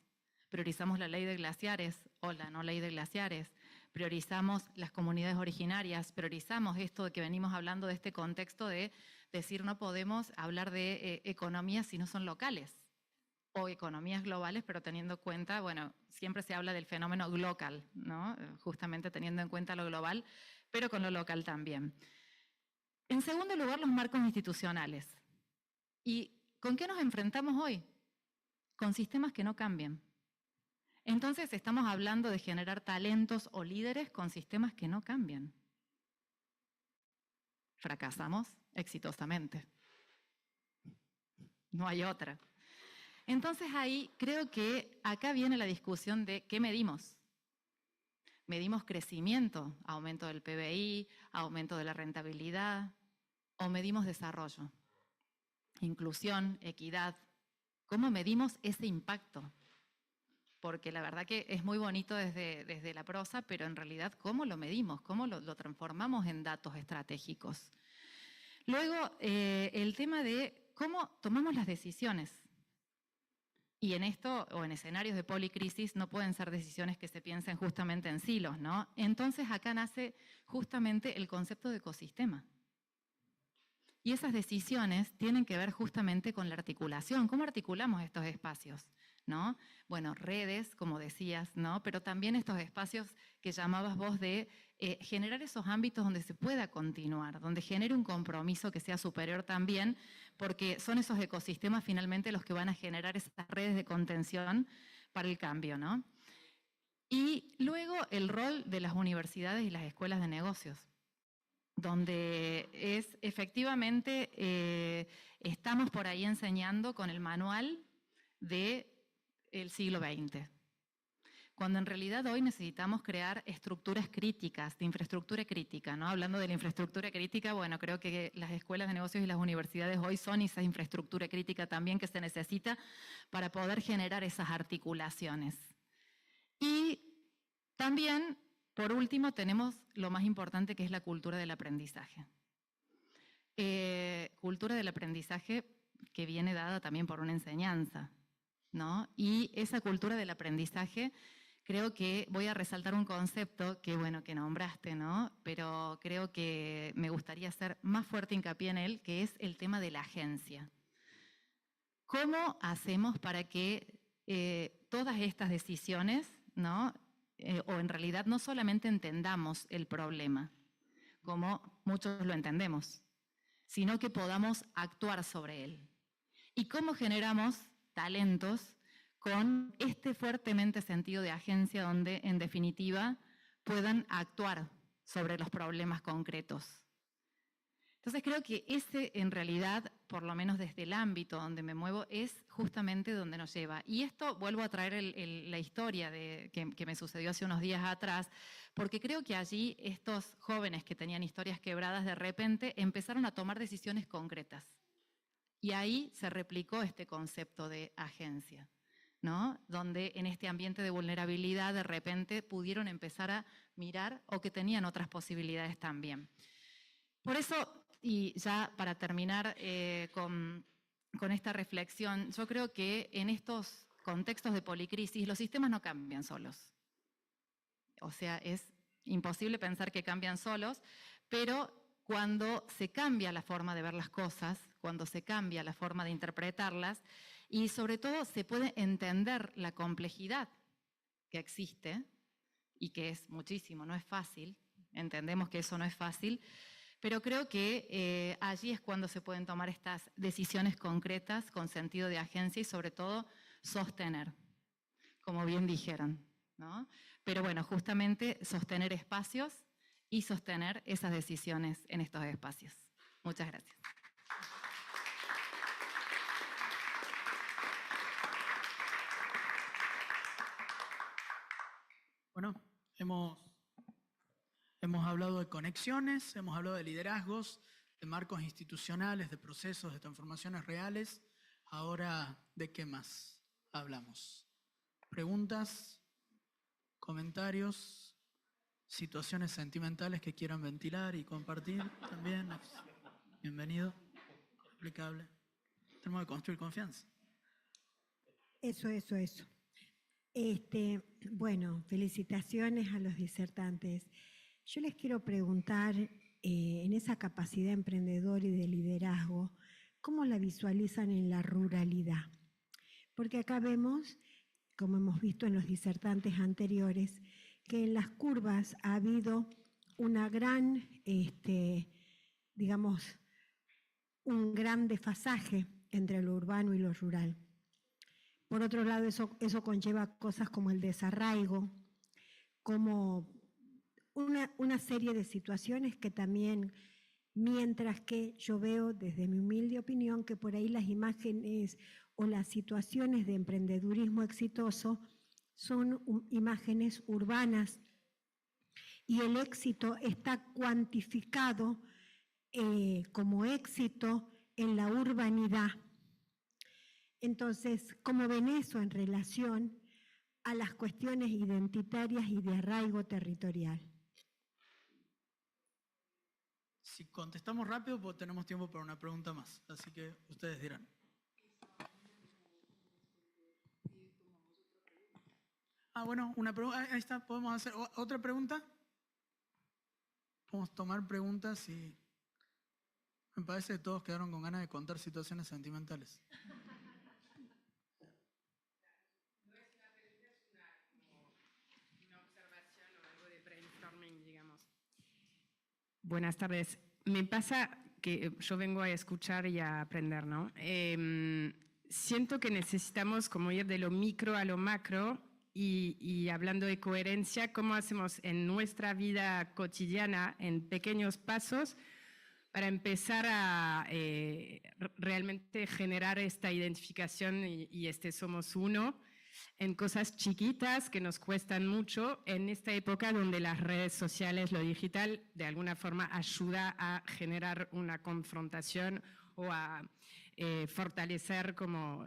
¿Priorizamos la ley de glaciares o la no ley de glaciares? ¿Priorizamos las comunidades originarias? ¿Priorizamos esto de que venimos hablando de este contexto de decir no podemos hablar de economías si no son locales? O economías globales, pero teniendo en cuenta, bueno, siempre se habla del fenómeno glocal, ¿no? Justamente teniendo en cuenta lo global, pero con lo local también. En segundo lugar, los marcos institucionales. ¿Y con qué nos enfrentamos hoy? Con sistemas que no cambian. Entonces estamos hablando de generar talentos o líderes con sistemas que no cambian. Fracasamos exitosamente. No hay otra. Entonces ahí creo que acá viene la discusión de qué medimos. ¿Medimos crecimiento, aumento del PBI, aumento de la rentabilidad? ¿O medimos desarrollo, inclusión, equidad? ¿Cómo medimos ese impacto? Porque la verdad que es muy bonito desde la prosa, pero en realidad, ¿cómo lo medimos? ¿Cómo lo transformamos en datos estratégicos? Luego, el tema de cómo tomamos las decisiones. Y en esto, o en escenarios de policrisis, no pueden ser decisiones que se piensen justamente en silos, ¿no? Entonces, acá nace justamente el concepto de ecosistema. Y esas decisiones tienen que ver justamente con la articulación. ¿Cómo articulamos estos espacios? ¿No? Bueno, redes, como decías, ¿no? Pero también estos espacios que llamabas vos de generar esos ámbitos donde se pueda continuar, donde genere un compromiso que sea superior también, porque son esos ecosistemas finalmente los que van a generar esas redes de contención para el cambio, ¿no? Y luego el rol de las universidades y las escuelas de negocios, donde es efectivamente, estamos por ahí enseñando con el manual del siglo XX, cuando en realidad hoy necesitamos crear estructuras críticas, de infraestructura crítica, ¿no? Hablando de la infraestructura crítica, bueno, creo que las escuelas de negocios y las universidades hoy son esa infraestructura crítica también que se necesita para poder generar esas articulaciones. Y también, por último, tenemos lo más importante, que es la cultura del aprendizaje. Cultura del aprendizaje que viene dada también por una enseñanza, ¿no? Y esa cultura del aprendizaje, creo que voy a resaltar un concepto que, bueno, que nombraste, ¿no? Pero creo que me gustaría hacer más fuerte hincapié en él, que es el tema de la agencia. ¿Cómo hacemos para que todas estas decisiones, ¿no? O en realidad no solamente entendamos el problema, como muchos lo entendemos, sino que podamos actuar sobre él? ¿Y cómo generamos talentos con este fuertemente sentido de agencia, donde en definitiva puedan actuar sobre los problemas concretos? Entonces creo que ese en realidad, por lo menos desde el ámbito donde me muevo, es justamente donde nos lleva. Y esto vuelvo a traer la historia que me sucedió hace unos días atrás, porque creo que allí estos jóvenes que tenían historias quebradas de repente empezaron a tomar decisiones concretas. Y ahí se replicó este concepto de agencia, ¿no? Donde en este ambiente de vulnerabilidad de repente pudieron empezar a mirar o que tenían otras posibilidades también. Por eso, y ya para terminar con esta reflexión, yo creo que en estos contextos de policrisis los sistemas no cambian solos. O sea, es imposible pensar que cambian solos, pero cuando se cambia la forma de ver las cosas, cuando se cambia la forma de interpretarlas y sobre todo se puede entender la complejidad que existe y que es muchísimo, no es fácil, entendemos que eso no es fácil, pero creo que allí es cuando se pueden tomar estas decisiones concretas con sentido de agencia y sobre todo sostener, como bien dijeron, ¿no? Pero bueno, justamente sostener espacios y sostener esas decisiones en estos espacios. Muchas gracias. Bueno, hemos hablado de conexiones, hemos hablado de liderazgos, de marcos institucionales, de procesos, de transformaciones reales. Ahora, ¿de qué más hablamos? ¿Preguntas? ¿Comentarios? ¿Situaciones sentimentales que quieran ventilar y compartir también? Bienvenido. Aplicable. Tenemos que construir confianza. Eso. Bueno, felicitaciones a los disertantes. Yo les quiero preguntar, en esa capacidad emprendedora y de liderazgo, ¿cómo la visualizan en la ruralidad? Porque acá vemos, como hemos visto en los disertantes anteriores, que en las curvas ha habido una gran, un gran desfasaje entre lo urbano y lo rural. Por otro lado, eso conlleva cosas como el desarraigo, como una serie de situaciones que también, mientras que yo veo desde mi humilde opinión que por ahí las imágenes o las situaciones de emprendedurismo exitoso son imágenes urbanas y el éxito está cuantificado como éxito en la urbanidad. Entonces, ¿cómo ven eso en relación a las cuestiones identitarias y de arraigo territorial? Si contestamos rápido, pues tenemos tiempo para una pregunta más. Así que ustedes dirán. Bueno, una pregunta. Ahí está, podemos hacer otra pregunta. Podemos tomar preguntas y me parece que todos quedaron con ganas de contar situaciones sentimentales. Buenas tardes. Me pasa que yo vengo a escuchar y a aprender, ¿no? Siento que necesitamos como ir de lo micro a lo macro y hablando de coherencia, ¿cómo hacemos en nuestra vida cotidiana, en pequeños pasos, para empezar a realmente generar esta identificación y este somos uno? En cosas chiquitas que nos cuestan mucho en esta época donde las redes sociales, lo digital, de alguna forma ayuda a generar una confrontación o a fortalecer como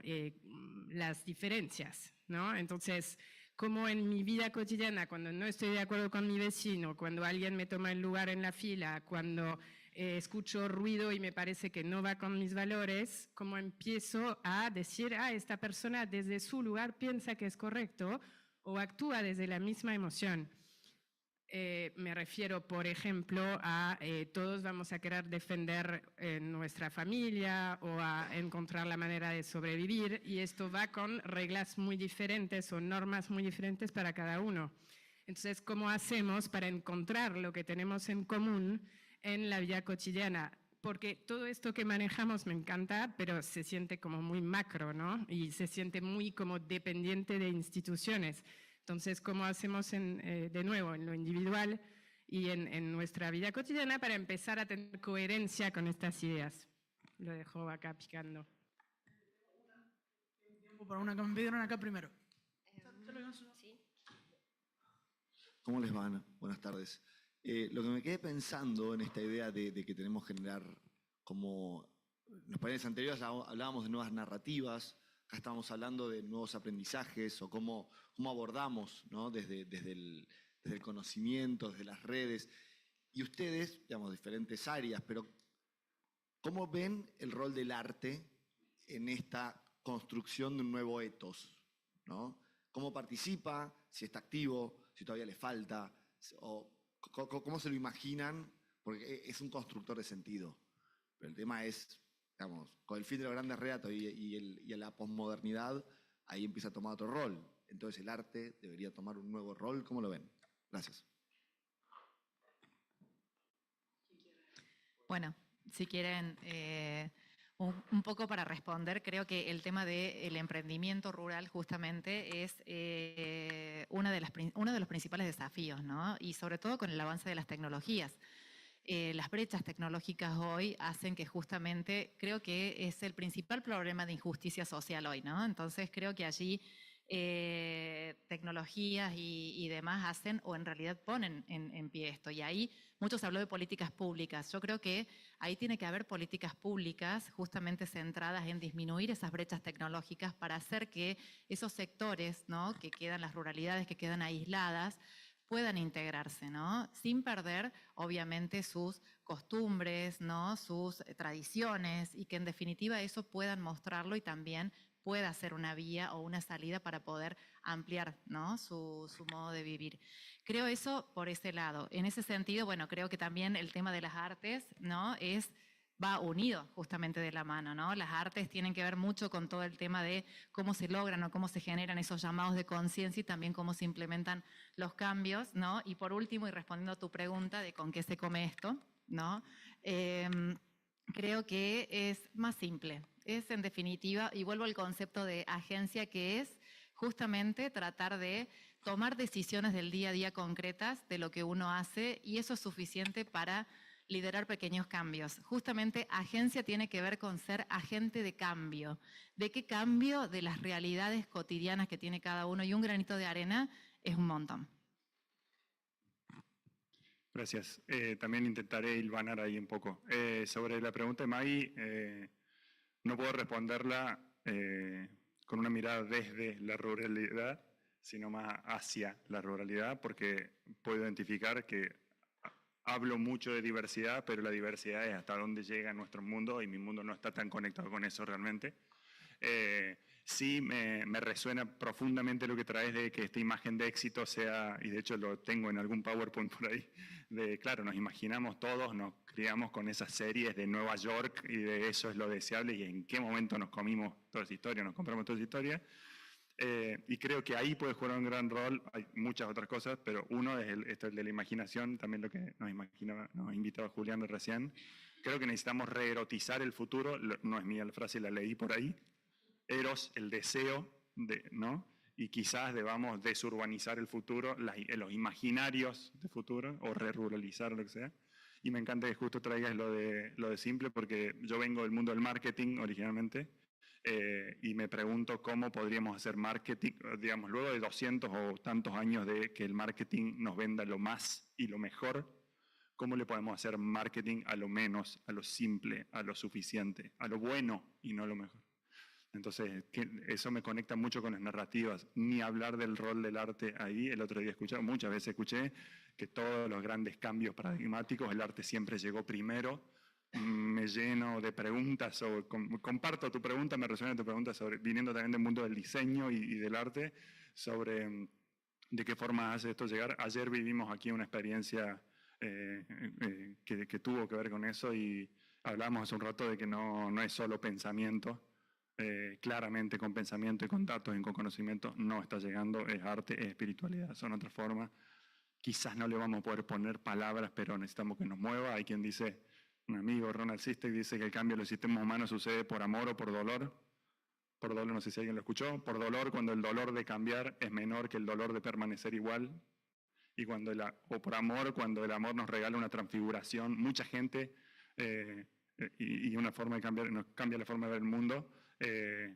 las diferencias, ¿no? Entonces, como en mi vida cotidiana, cuando no estoy de acuerdo con mi vecino, cuando alguien me toma el lugar en la fila, cuando escucho ruido y me parece que no va con mis valores, como empiezo a decir, esta persona desde su lugar piensa que es correcto o actúa desde la misma emoción. Me refiero, por ejemplo, a todos vamos a querer defender nuestra familia o a encontrar la manera de sobrevivir y esto va con reglas muy diferentes o normas muy diferentes para cada uno. Entonces, ¿cómo hacemos para encontrar lo que tenemos en común en la vida cotidiana? Porque todo esto que manejamos me encanta, pero se siente como muy macro, ¿no? Y se siente muy como dependiente de instituciones. Entonces, ¿cómo hacemos de nuevo en lo individual y en nuestra vida cotidiana para empezar a tener coherencia con estas ideas. Lo dejo acá picando. Tiempo para una que me pidieron acá primero. ¿Cómo les van? Buenas tardes. Lo que me quedé pensando en esta idea de que tenemos que generar, como en los paneles anteriores hablábamos de nuevas narrativas, acá estamos hablando de nuevos aprendizajes o cómo abordamos, ¿no? desde el conocimiento, desde las redes. Y ustedes, digamos, diferentes áreas, pero ¿cómo ven el rol del arte en esta construcción de un nuevo ethos, ¿no? ¿Cómo participa? Si está activo, si todavía le falta, o cómo se lo imaginan, porque es un constructor de sentido. Pero el tema es, digamos, con el fin de los grandes relatos y la posmodernidad, ahí empieza a tomar otro rol. Entonces el arte debería tomar un nuevo rol. ¿Cómo lo ven? Gracias. Bueno, si quieren, un poco para responder, creo que el tema del emprendimiento rural justamente es uno de los principales desafíos, ¿no? Y sobre todo con el avance de las tecnologías. Las brechas tecnológicas hoy hacen que justamente, creo que es el principal problema de injusticia social hoy, ¿no? Entonces creo que allí tecnologías y demás hacen o en realidad ponen en pie esto. Y ahí muchos habló de políticas públicas. Yo creo que ahí tiene que haber políticas públicas justamente centradas en disminuir esas brechas tecnológicas para hacer que esos sectores, ¿no? Que quedan, las ruralidades que quedan aisladas, puedan integrarse, ¿no? Sin perder, obviamente, sus costumbres, ¿no? Sus tradiciones, y que en definitiva eso puedan mostrarlo y también pueda ser una vía o una salida para poder ampliar, ¿no? su modo de vivir. Creo eso por ese lado. En ese sentido, bueno, creo que también el tema de las artes, ¿no? Va unido justamente de la mano, ¿no? Las artes tienen que ver mucho con todo el tema de cómo se logran o cómo se generan esos llamados de conciencia y también cómo se implementan los cambios, ¿no? Y por último, y respondiendo a tu pregunta de con qué se come esto, ¿no? Creo que es más simple. Es en definitiva, y vuelvo al concepto de agencia, que es justamente tratar de tomar decisiones del día a día concretas de lo que uno hace, y eso es suficiente para liderar pequeños cambios. Justamente agencia tiene que ver con ser agente de cambio. ¿De qué cambio? De las realidades cotidianas que tiene cada uno, y un granito de arena es un montón. Gracias. También intentaré hilvanar ahí un poco. Sobre la pregunta de Maggie, no puedo responderla con una mirada desde la ruralidad, sino más hacia la ruralidad, porque puedo identificar que hablo mucho de diversidad, pero la diversidad es hasta dónde llega nuestro mundo, y mi mundo no está tan conectado con eso realmente. Sí me resuena profundamente lo que traes de que esta imagen de éxito sea, y de hecho lo tengo en algún PowerPoint por ahí, de claro, nos imaginamos todos, nos criamos con esas series de Nueva York y de eso es lo deseable, y en qué momento nos comimos toda esa historia, nos compramos toda esa historia. Y creo que ahí puede jugar un gran rol. Hay muchas otras cosas, pero uno es el de la imaginación, también lo que nos invitaba Julián recién. Creo que necesitamos reerotizar el futuro, no es mía la frase, la leí por ahí. Eros, el deseo, ¿no? Y quizás debamos desurbanizar el futuro, los imaginarios de futuro, o re-ruralizar, lo que sea. Y me encanta que justo traigas lo de simple, porque yo vengo del mundo del marketing originalmente, y me pregunto cómo podríamos hacer marketing, digamos, luego de 200 o tantos años de que el marketing nos venda lo más y lo mejor, ¿cómo le podemos hacer marketing a lo menos, a lo simple, a lo suficiente, a lo bueno y no a lo mejor? Entonces, eso me conecta mucho con las narrativas, ni hablar del rol del arte ahí. El otro día muchas veces escuché que todos los grandes cambios paradigmáticos, el arte siempre llegó primero. Me lleno de preguntas, comparto tu pregunta, me resuena tu pregunta, viniendo también del mundo del diseño y del arte, sobre de qué forma hace esto llegar. Ayer vivimos aquí una experiencia que tuvo que ver con eso, y hablamos hace un rato de que no es solo pensamiento. Claramente con pensamiento y con datos y con conocimiento no está llegando, es arte, es espiritualidad, son otras formas. Quizás no le vamos a poder poner palabras, pero necesitamos que nos mueva. Hay quien dice, un amigo, Ronald Sistek, dice que el cambio de los sistemas humanos sucede por amor o por dolor. Por dolor, no sé si alguien lo escuchó. Por dolor, cuando el dolor de cambiar es menor que el dolor de permanecer igual. y o por amor, cuando el amor nos regala una transfiguración, mucha gente, y una forma de cambiar, nos cambia la forma de ver el mundo,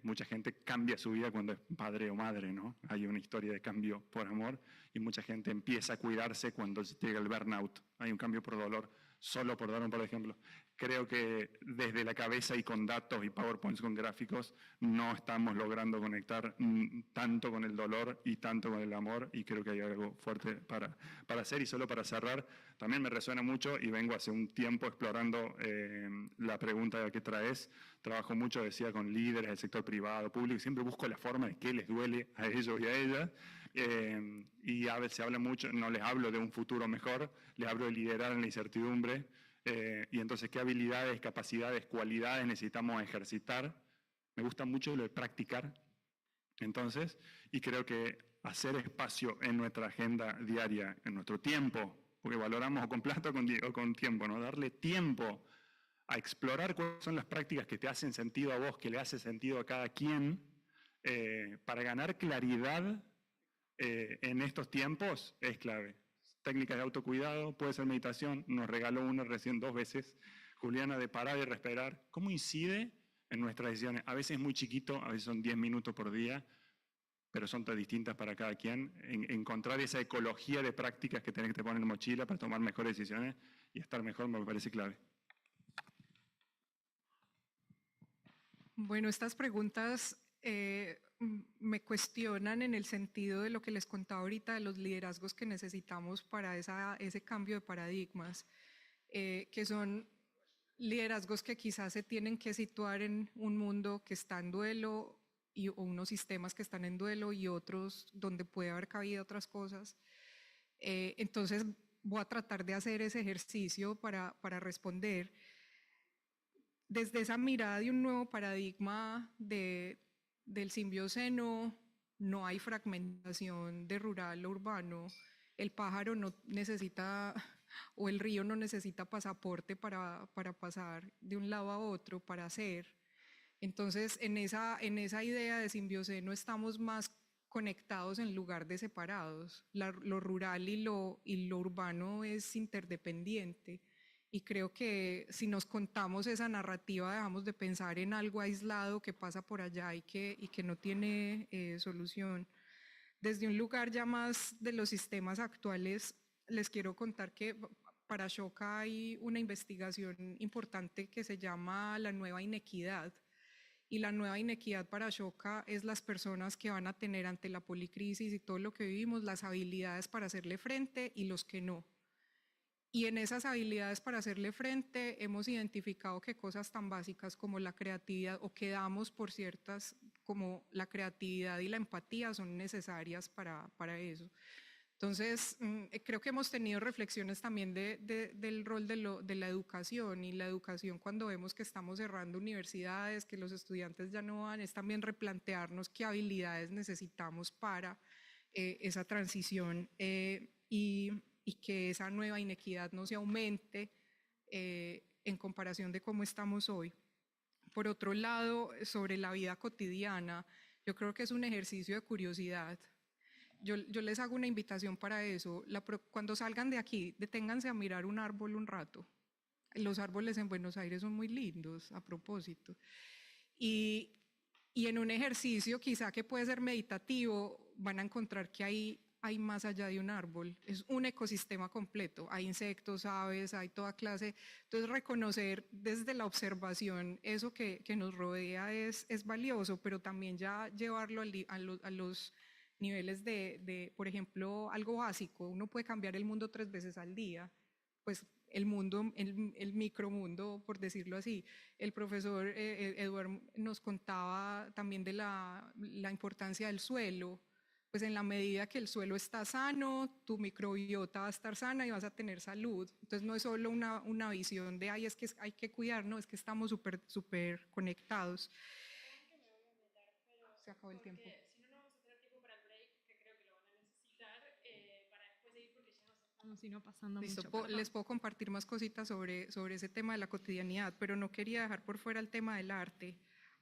mucha gente cambia su vida cuando es padre o madre, ¿no? Hay una historia de cambio por amor y mucha gente empieza a cuidarse cuando llega el burnout. Hay un cambio por dolor, solo por dar un par de ejemplos. Creo que desde la cabeza y con datos y PowerPoints con gráficos no estamos logrando conectar tanto con el dolor y tanto con el amor, y creo que hay algo fuerte para hacer. Y solo para cerrar, también me resuena mucho y vengo hace un tiempo explorando la pregunta que traes. Trabajo mucho, decía, con líderes del sector privado, público, y siempre busco la forma de qué les duele a ellos y a ellas. Y a veces se habla mucho, no les hablo de un futuro mejor, les hablo de liderar en la incertidumbre. Y entonces, ¿qué habilidades, capacidades, cualidades necesitamos ejercitar? Me gusta mucho lo de practicar. Entonces, y creo que hacer espacio en nuestra agenda diaria, en nuestro tiempo, porque valoramos o con plata o con tiempo, ¿no? Darle tiempo a explorar cuáles son las prácticas que te hacen sentido a vos, que le hace sentido a cada quien, para ganar claridad en estos tiempos es clave. Técnicas de autocuidado, puede ser meditación, nos regaló una recién 2 veces, Juliana, de parar y respirar. ¿Cómo incide en nuestras decisiones? A veces es muy chiquito, a veces son 10 minutos por día, pero son tan distintas para cada quien. Encontrar esa ecología de prácticas que tenés que poner en mochila para tomar mejores decisiones y estar mejor me parece clave. Bueno, estas preguntas me cuestionan en el sentido de lo que les contaba ahorita de los liderazgos que necesitamos para ese cambio de paradigmas, que son liderazgos que quizás se tienen que situar en un mundo que está en duelo o unos sistemas que están en duelo y otros donde puede haber cabido otras cosas. Entonces voy a tratar de hacer ese ejercicio para responder desde esa mirada de un nuevo paradigma del simbioceno. No hay fragmentación de rural o urbano. El pájaro no necesita, o el río no necesita pasaporte para pasar de un lado a otro, para hacer. Entonces, en esa idea de simbioceno estamos más conectados en lugar de separados. Lo rural y lo urbano es interdependiente. Y creo que si nos contamos esa narrativa, dejamos de pensar en algo aislado que pasa por allá y que no tiene solución. Desde un lugar ya más de los sistemas actuales, les quiero contar que para Ashoka hay una investigación importante que se llama la nueva inequidad. Y la nueva inequidad para Ashoka es las personas que van a tener ante la policrisis y todo lo que vivimos las habilidades para hacerle frente y los que no. Y en esas habilidades para hacerle frente hemos identificado que cosas tan básicas como la creatividad, o que damos por ciertas, como la creatividad y la empatía, son necesarias para eso. Entonces, creo que hemos tenido reflexiones también del rol de la educación, y la educación, cuando vemos que estamos cerrando universidades, que los estudiantes ya no van, es también replantearnos qué habilidades necesitamos para esa transición y que esa nueva inequidad no se aumente en comparación de cómo estamos hoy. Por otro lado, sobre la vida cotidiana, yo creo que es un ejercicio de curiosidad. Yo les hago una invitación para eso. Cuando salgan de aquí, deténganse a mirar un árbol un rato. Los árboles en Buenos Aires son muy lindos, a propósito. Y en un ejercicio quizá que puede ser meditativo, van a encontrar que hay más allá de un árbol, es un ecosistema completo, hay insectos, aves, hay toda clase. Entonces, reconocer desde la observación eso que nos rodea es valioso, pero también ya llevarlo a los niveles por ejemplo, algo básico. Uno puede cambiar el mundo 3 veces al día, pues el mundo, el micromundo, por decirlo así. El profesor Eduardo nos contaba también de la importancia del suelo. Pues en la medida que el suelo está sano, tu microbiota va a estar sana y vas a tener salud. Entonces no es solo una visión de, ay, es que hay que cuidar, no, es que estamos súper conectados. Se acabó el tiempo. Si no, no vamos a tener tiempo para el break, que creo que lo van a necesitar, para después seguir, porque ya nos estamos pasando mucho. Les puedo compartir más cositas sobre ese tema de la cotidianidad, pero no quería dejar por fuera el tema del arte.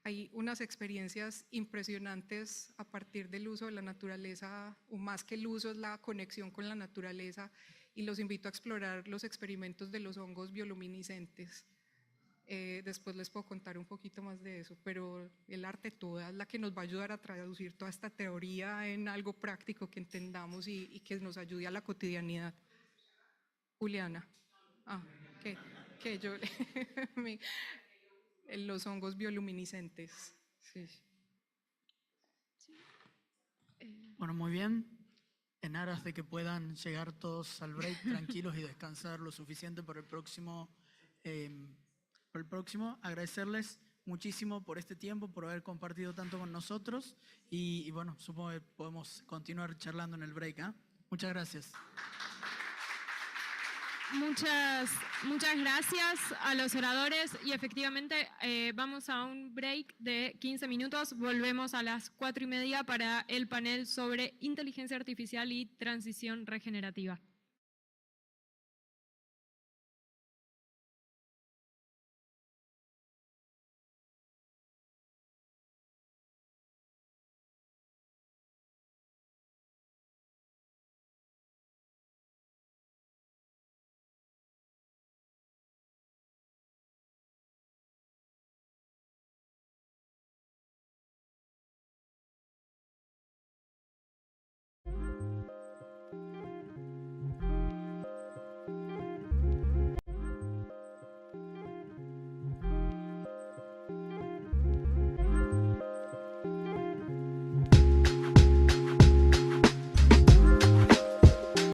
Hay unas experiencias impresionantes a partir del uso de la naturaleza, o más que el uso es la conexión con la naturaleza, y los invito a explorar los experimentos de los hongos bioluminiscentes. Después les puedo contar un poquito más de eso, pero el arte toda es la que nos va a ayudar a traducir toda esta teoría en algo práctico que entendamos y que nos ayude a la cotidianidad. Juliana. Que yo... los hongos bioluminiscentes. Sí. Bueno, muy bien. En aras de que puedan llegar todos al break tranquilos y descansar lo suficiente por el próximo, agradecerles muchísimo por este tiempo, por haber compartido tanto con nosotros y bueno, supongo que podemos continuar charlando en el break, ¿eh? Muchas gracias. Muchas gracias a los oradores y efectivamente vamos a un break de 15 minutos. Volvemos a las 4:30 para el panel sobre inteligencia artificial y transición regenerativa.